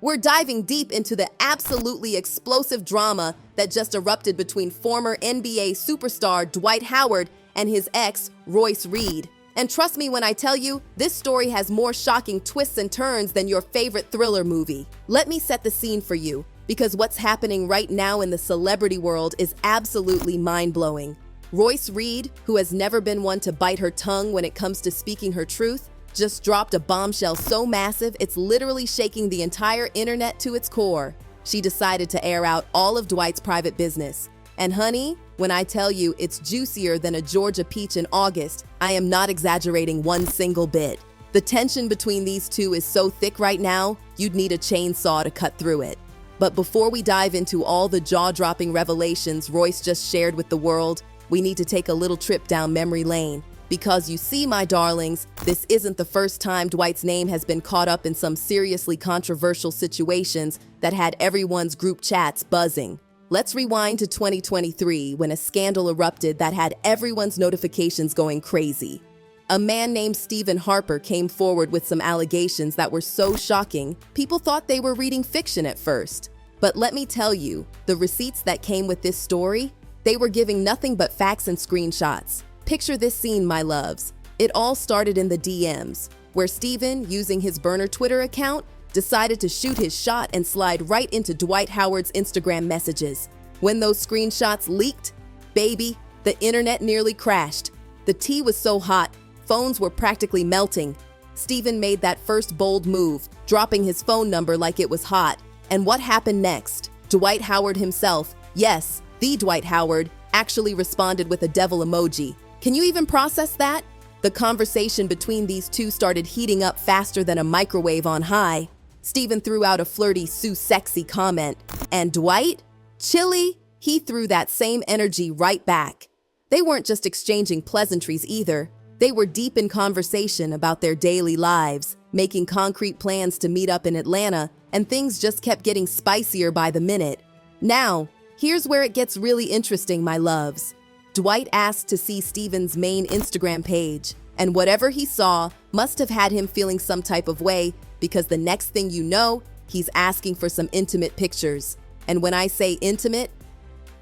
We're diving deep into the absolutely explosive drama that just erupted between former NBA superstar Dwight Howard and his ex, Royce Reed. And trust me when I tell you, this story has more shocking twists and turns than your favorite thriller movie. Let me set the scene for you, because what's happening right now in the celebrity world is absolutely mind-blowing. Royce Reed, who has never been one to bite her tongue when it comes to speaking her truth, just dropped a bombshell so massive it's literally shaking the entire internet to its core. She decided to air out all of Dwight's private business. And honey, when I tell you it's juicier than a Georgia peach in August, I am not exaggerating one single bit. The tension between these two is so thick right now, you'd need a chainsaw to cut through it. But before we dive into all the jaw-dropping revelations Royce just shared with the world, we need to take a little trip down memory lane. Because you see, my darlings, this isn't the first time Dwight's name has been caught up in some seriously controversial situations that had everyone's group chats buzzing. Let's rewind to 2023 when a scandal erupted that had everyone's notifications going crazy. A man named Stephen Harper came forward with some allegations that were so shocking, people thought they were reading fiction at first. But let me tell you, the receipts that came with this story, they were giving nothing but facts and screenshots. Picture this scene, my loves. It all started in the DMs, where Stephen, using his burner Twitter account, decided to shoot his shot and slide right into Dwight Howard's Instagram messages. When those screenshots leaked, baby, the internet nearly crashed. The tea was so hot, phones were practically melting. Stephen made that first bold move, dropping his phone number like it was hot. And what happened next? Dwight Howard himself, yes, the Dwight Howard, actually responded with a devil emoji. Can you even process that? The conversation between these two started heating up faster than a microwave on high. Stephen threw out a flirty "Sue sexy" comment, and Dwight? Chilly? He threw that same energy right back. They weren't just exchanging pleasantries either. They were deep in conversation about their daily lives, making concrete plans to meet up in Atlanta, and things just kept getting spicier by the minute. Now, here's where it gets really interesting, my loves. Dwight asked to see Stephen's main Instagram page, and whatever he saw must have had him feeling some type of way, because the next thing you know, he's asking for some intimate pictures. And when I say intimate,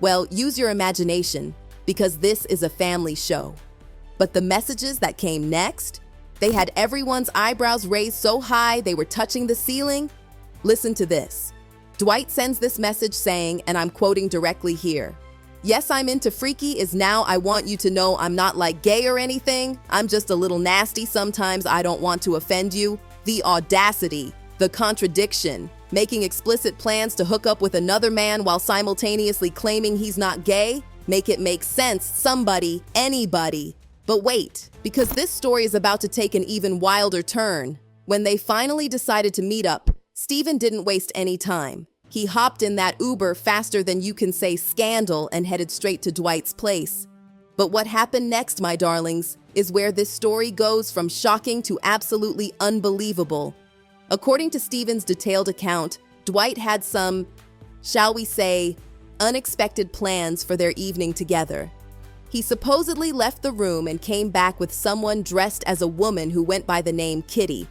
well, use your imagination, because this is a family show. But the messages that came next, they had everyone's eyebrows raised so high they were touching the ceiling. Listen to this. Dwight sends this message saying, and I'm quoting directly here, "Yes, I'm into freaky is now I want you to know I'm not like gay or anything. I'm just a little nasty sometimes. I don't want to offend you." The audacity, the contradiction, making explicit plans to hook up with another man while simultaneously claiming he's not gay. Make it make sense, somebody, anybody. But wait, because this story is about to take an even wilder turn. When they finally decided to meet up, Stephen didn't waste any time. He hopped in that Uber faster than you can say scandal and headed straight to Dwight's place. But what happened next, my darlings, is where this story goes from shocking to absolutely unbelievable. According to Stephen's detailed account, Dwight had some, shall we say, unexpected plans for their evening together. He supposedly left the room and came back with someone dressed as a woman who went by the name Kitty.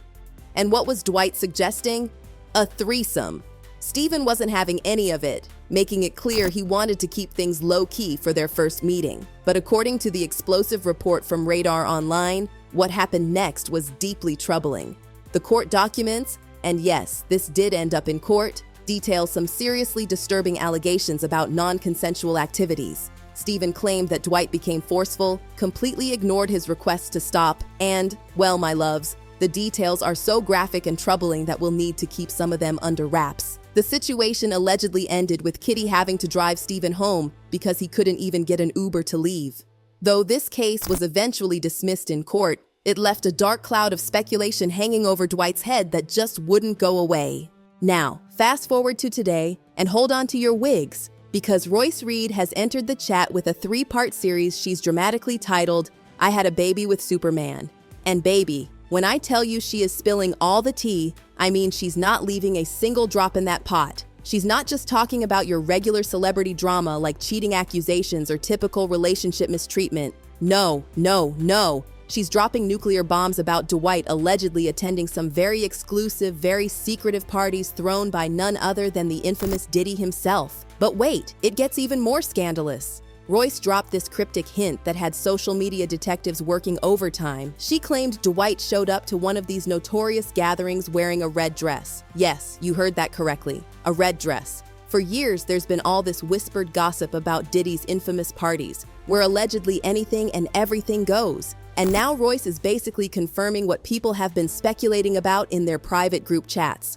And what was Dwight suggesting? A threesome. Stephen wasn't having any of it, making it clear he wanted to keep things low-key for their first meeting. But according to the explosive report from Radar Online, what happened next was deeply troubling. The court documents, and yes, this did end up in court, detail some seriously disturbing allegations about non-consensual activities. Stephen claimed that Dwight became forceful, completely ignored his requests to stop, and, well, my loves, the details are so graphic and troubling that we'll need to keep some of them under wraps. The situation allegedly ended with Kitty having to drive Stephen home because he couldn't even get an Uber to leave. Though this case was eventually dismissed in court, it left a dark cloud of speculation hanging over Dwight's head that just wouldn't go away. Now, fast forward to today and hold on to your wigs, because Royce Reed has entered the chat with a 3-part series she's dramatically titled, "I Had a Baby with Superman." And baby, when I tell you she is spilling all the tea, I mean she's not leaving a single drop in that pot. She's not just talking about your regular celebrity drama like cheating accusations or typical relationship mistreatment. No, no, no. She's dropping nuclear bombs about Dwight allegedly attending some very exclusive, very secretive parties thrown by none other than the infamous Diddy himself. But wait, it gets even more scandalous. Royce dropped this cryptic hint that had social media detectives working overtime. She claimed Dwight showed up to one of these notorious gatherings wearing a red dress. Yes, you heard that correctly, a red dress. For years, there's been all this whispered gossip about Diddy's infamous parties, where allegedly anything and everything goes. And now Royce is basically confirming what people have been speculating about in their private group chats.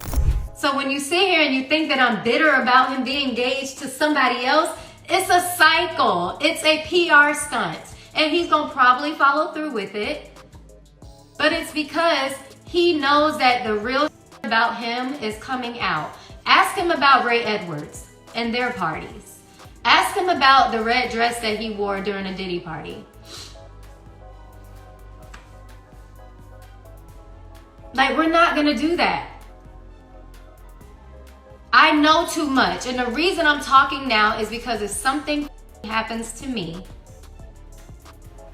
So when you sit here and you think that I'm bitter about him being engaged to somebody else, it's a cycle. It's a PR stunt. And he's gonna probably follow through with it. But it's because he knows that the real about him is coming out. Ask him about Ray Edwards and their parties. Ask him about the red dress that he wore during a Diddy party. Like, we're not gonna do that. I know too much, and the reason I'm talking now is because if something happens to me,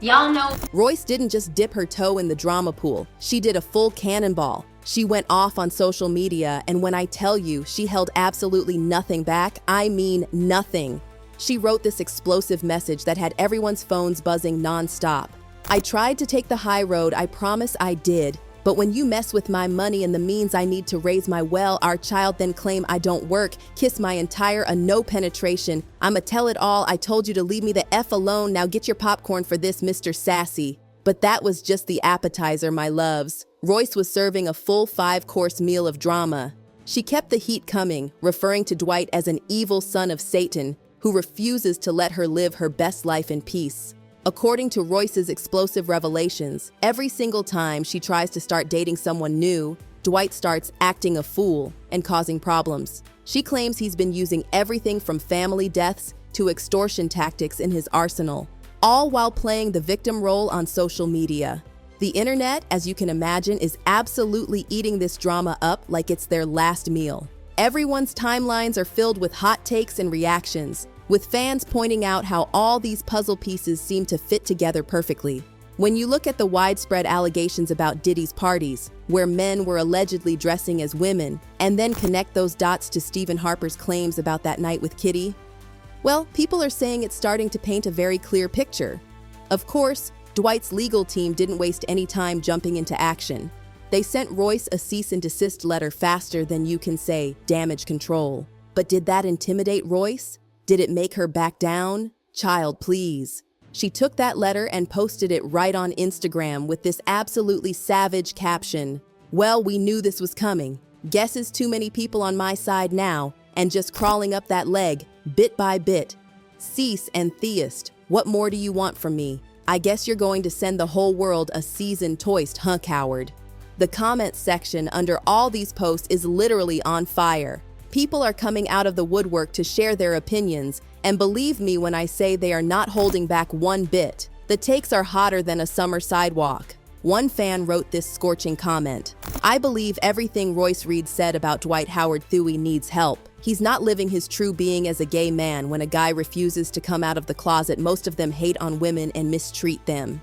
y'all know. Royce didn't just dip her toe in the drama pool. She did a full cannonball. She went off on social media, and when I tell you she held absolutely nothing back, I mean nothing. She wrote this explosive message that had everyone's phones buzzing nonstop. I tried to take the high road, I promise I did. But when you mess with my money and the means I need to raise our child, then claim I don't work, kiss my entire no penetration, I'ma tell it all, I told you to leave me the F alone, now get your popcorn for this, Mr. Sassy. But that was just the appetizer, my loves. Royce was serving a full 5-course meal of drama. She kept the heat coming, referring to Dwight as an evil son of Satan, who refuses to let her live her best life in peace. According to Royce's explosive revelations, every single time she tries to start dating someone new, Dwight starts acting a fool and causing problems. She claims he's been using everything from family deaths to extortion tactics in his arsenal, all while playing the victim role on social media. The internet, as you can imagine, is absolutely eating this drama up like it's their last meal. Everyone's timelines are filled with hot takes and reactions, with fans pointing out how all these puzzle pieces seem to fit together perfectly. When you look at the widespread allegations about Diddy's parties, where men were allegedly dressing as women, and then connect those dots to Stephen Harper's claims about that night with Kitty, well, people are saying it's starting to paint a very clear picture. Of course, Dwight's legal team didn't waste any time jumping into action. They sent Royce a cease and desist letter faster than you can say damage control. But did that intimidate Royce? Did it make her back down? Child, please. She took that letter and posted it right on Instagram with this absolutely savage caption. Well, we knew this was coming. Guesses too many people on my side now, and just crawling up that leg, bit by bit. Cease and theist, what more do you want from me? I guess you're going to send the whole world a seasoned toast, huh, coward? The comments section under all these posts is literally on fire. People are coming out of the woodwork to share their opinions, and believe me when I say they are not holding back one bit. The takes are hotter than a summer sidewalk. One fan wrote this scorching comment. I believe everything Royce Reed said about Dwight Howard Thuy needs help. He's not living his true being as a gay man when a guy refuses to come out of the closet. Most of them hate on women and mistreat them.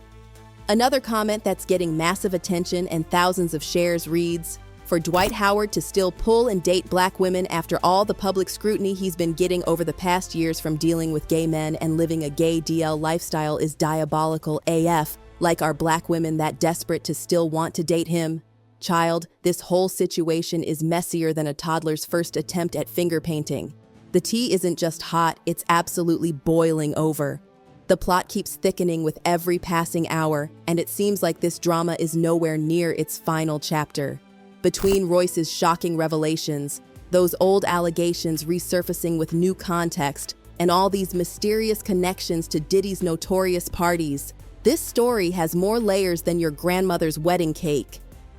Another comment that's getting massive attention and thousands of shares reads, for Dwight Howard to still pull and date black women after all the public scrutiny he's been getting over the past years from dealing with gay men and living a gay DL lifestyle is diabolical AF, like are black women that desperate to still want to date him? Child, this whole situation is messier than a toddler's first attempt at finger painting. The tea isn't just hot, it's absolutely boiling over. The plot keeps thickening with every passing hour, and it seems like this drama is nowhere near its final chapter. Between Royce's shocking revelations, those old allegations resurfacing with new context, and all these mysterious connections to Diddy's notorious parties, this story has more layers than your grandmother's wedding cake.